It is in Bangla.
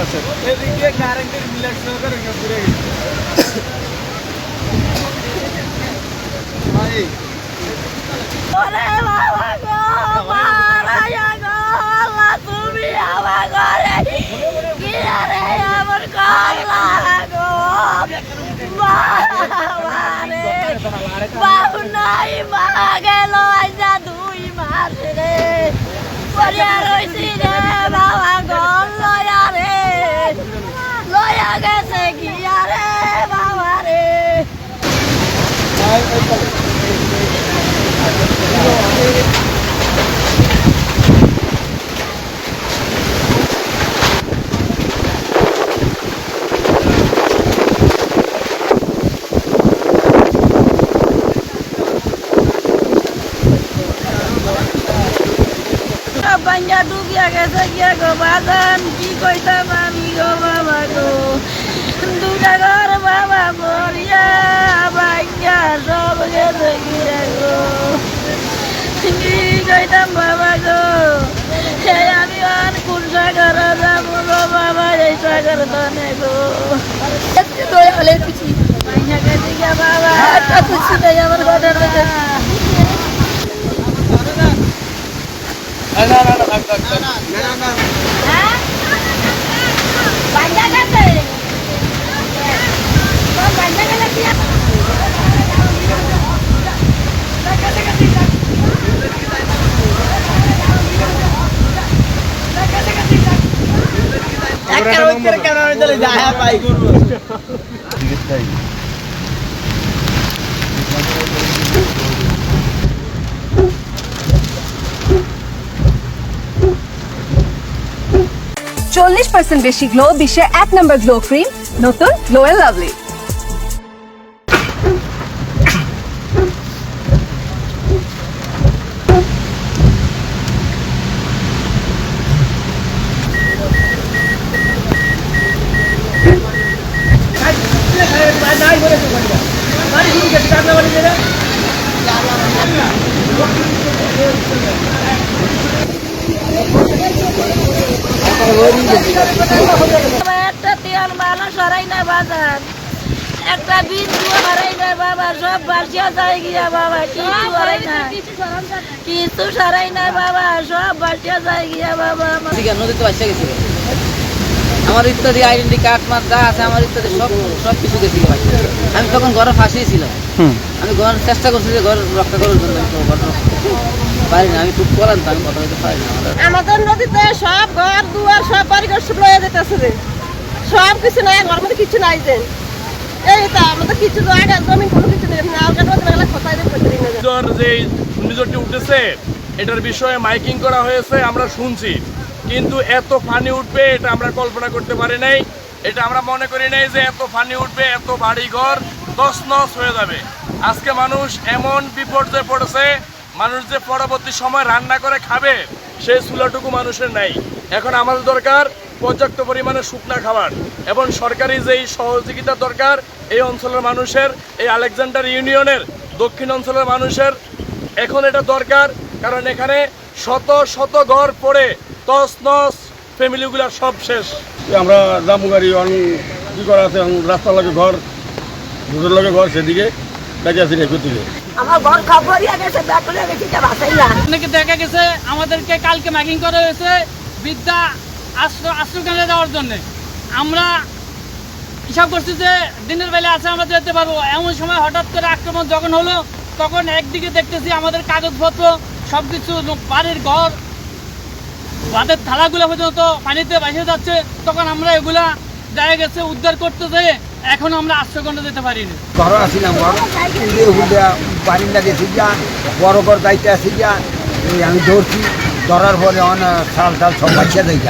আছে এদিকে কারেন্টের বিল সহকারে ঘুরে গেছে ভাই ওরে বাবা গো মারায়া গো আল্লাহ তুমি আমার ঘরে কি রে আমার কল্লা গো মারে বাবু নাই মা গেল আইসা 2 মাস রে পরিয়া রইছি রে বাবা গো লয়া গেছে গিয়া রে বাবা রে ปัญญาทุกอย่างก็สักอย่างก็บ้านที่คอยทำมามีก็บ้าบ้าก็ดูจากก็บ้าบ้าบริยาปัญญาชอบก็สักอย่างก็ที่คอยทำบ้าบ้าก็เฮียมีวันคุณสักการะทำก็บ้าบ้าใจสักการะตอนนี้ก็จะตัวอย่างเล็กพี่ปัญญาก็สักอย่างบ้าบ้าถ้าคุณสิ่งใดยังมันก็ได้ก็ না হ্যাঁ বাঞ্জা গেছে তো বাঞ্জা গেলে কি একটা উইকেট কেন চলে যায় পাই করব %40 বেশি গ্লো বিশ্বের 1 নম্বর গ্লো ক্রিম নতুন গ্লো এন্ড লাভলি একটা তেল মালা সরাই না বাজার একটা বিন্দু সরাই না বাবা সব বাসিয়া যায় গিয়া বাবা কিছু সরাই না বাবা সব বাসিয়া যায় গিয়া বাবা নদীতে বাসা গেছে আমার ইত্যাদি আইডেন্টি কার্ড মার যা আছে আমার ইত্যাদি সব কিছু গেছে আমি তখন ঘরে ফাঁসিয়েছিলাম আমি ঘর চেষ্টা করছি যে ঘর রক্ষা করার জন্য পারি না আমি খুব বলেন তো আমি কথা বলতে পারি না আমাদের নদীতে সব ঘর দুয়ার সব বাড়িঘর সব লয়ে যেতেছে রে সব কিছু নাই ঘর মধ্যে কিছু নাই যে এই তো আমাদের কিছু জায়গা জমি কোনো কিছু নেই না আলগা নদী মেলা কোথায় দেখতে না যে ঘূর্ণিঝড়টি উঠেছে এটার বিষয়ে মাইকিং করা হয়েছে আমরা শুনছি কিন্তু এত পানি উঠবে এটা আমরা কল্পনা করতে পারি নাই এটা আমরা মনে করি নাই যে এত পানি উঠবে এত বাড়িঘর তছনছ হয়ে যাবে আজকে মানুষ এমন বিপর্যয়ে পড়েছে মানুষ যে পরবর্তী সময় রান্না করে খাবে সেই চুলাটুকু মানুষের নাই এখন আমাদের দরকার পর্যাপ্ত পরিমাণে শুকনা খাবার এবং সরকারি যেই সহযোগিতা দরকার এই অঞ্চলের মানুষের এই আলেকজান্ডার ইউনিয়নের দক্ষিণ অঞ্চলের মানুষের এখন এটা দরকার কারণ এখানে শত শত ঘর পড়ে তছনছ ফ্যামিলিগুলো সব শেষ আমরা জামুগাড়ি কি করা আছে রাস্তার লগে ঘর দুটোর লগে ঘর সেদিকে বেঁচে আছি রেখে দিকে আমার ঘর খবরিয়া গেছে ব্যাকুলে গেছে এটা বাসাই না অনেকে দেখা গেছে আমাদেরকে কালকে মাইকিং করা হয়েছে বিদ্যা আশ্রয়কেন্দ্রে যাওয়ার জন্য আমরা হিসাব করছি যে দিনের বেলা আছে আমরা যেতে পারবো এমন সময় হঠাৎ করে আক্রমণ যখন হলো তখন একদিকে দেখতেছি আমাদের কাগজপত্র সব কিছু বাড়ির ঘর ভাতের থালাগুলো পর্যন্ত পানিতে ভাসে যাচ্ছে তখন আমরা এগুলা দেখা গেছে উদ্ধার করতে যেয়ে এখন আমরা আশ্রয়কেন্দ্রে যেতে পারিনি ঘর আসিলাম ঘর বারিন্দা গেছি যা বড় ঘর দায়িত্বে আসি যা আমি ধরছি ধরার পরে অনেক সাল সব বাচ্চা দেয়